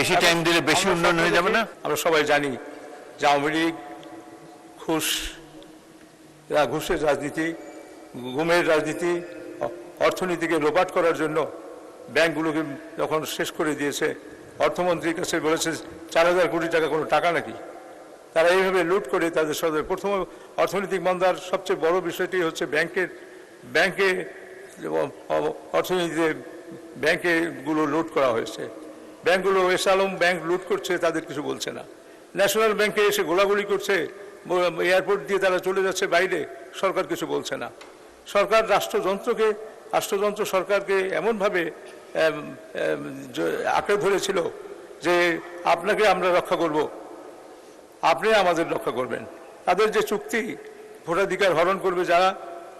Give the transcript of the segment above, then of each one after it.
বেশি টাইম দিলে বেশি উন্নয়ন হয়ে যাবে না? আমরা সবাই জানি যে আওয়ামী লীগ ঘুষের রাজনীতি, গুমের রাজনীতি, অর্থনীতিকে লোপাট করার জন্য ব্যাংকগুলোকে যখন শেষ করে দিয়েছে, অর্থমন্ত্রীর কাছে বলেছে 4,000 কোটি টাকা কোনো টাকা নাকি। তারা এইভাবে লুট করে তাদের সদর প্রথম অর্থনৈতিক মন্দার সবচেয়ে বড় বিষয়টি হচ্ছে ব্যাংকে অর্থনীতিতে ব্যাংকগুলো লুট করা হয়েছে। ব্যাংকগুলো এসালম ব্যাংক লুট করছে, তাদের কিছু বলছে না। ন্যাশনাল ব্যাংকে এসে গোলাগুলি করছে, এয়ারপোর্ট দিয়ে তারা চলে যাচ্ছে বাইরে, সরকার কিছু বলছে না। সরকার রাষ্ট্রযন্ত্র সরকারকে এমনভাবে আঁকড়ে ধরেছিল যে আপনাকে আমরা রক্ষা করব, আপনি আমাদের রক্ষা করবেন। তাদের যে চুক্তি, ভোটাধিকার হরণ করবে যারা,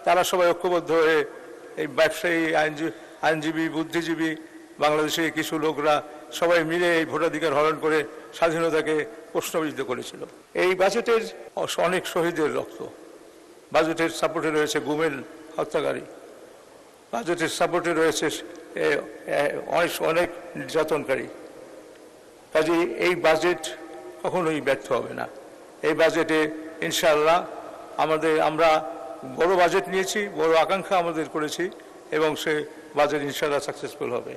তারা সবাই ঐক্যবদ্ধ হয়ে এই ব্যবসায়ী, আইনজীবী, বুদ্ধিজীবী, বাংলাদেশের কিছু লোকরা সবাই মিলে এই ভোটাধিকার হরণ করে স্বাধীনতাকে প্রশ্নবিদ্ধ করেছিল। এই বাজেটের অনেক শহীদের রক্ত, বাজেটের সাপোর্টে রয়েছে গুমের হত্যাকারী, বাজেটের সাপোর্টে রয়েছে অনেক নির্যাতনকারী। কাজে এই বাজেট কখনোই ব্যর্থ হবে না। এই বাজেটে ইনশাআল্লাহ আমরা বড় বাজেট নিয়েছি, বড় আকাঙ্ক্ষা আমাদের করেছি, এবং সে বাজেট ইনশাআল্লাহ সাকসেসফুল হবে।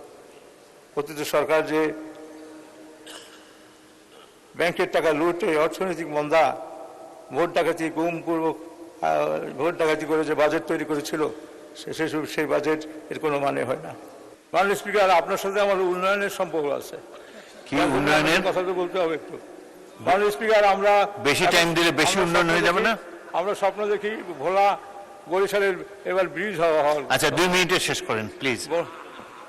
অতীত সরকার যে ব্যাংকের টাকা লুটে অর্থনৈতিক মন্দা, ভোট ডাকাতি, গুমপূর্বক ভোট ডাকাতি করে যে বাজেট তৈরি করেছিল, সেই বাজেট এর কোনো মানে হয় না। মাননীয় স্পিকার, আপনার সাথে আমার উন্নয়নের সম্পর্ক আছে। কি উন্নয়নের কথা তো বলতে হবে একটু। মাননীয় স্পিকার, আমরা বেশি টাইম দিলে বেশি উন্নয়ন হয়ে যাবে না? আমরা স্বপ্ন দেখি ভোলা বরিশালের এবার ব্রিজ হওয়া। আচ্ছা, 2 মিনিটে শেষ করেন প্লিজ।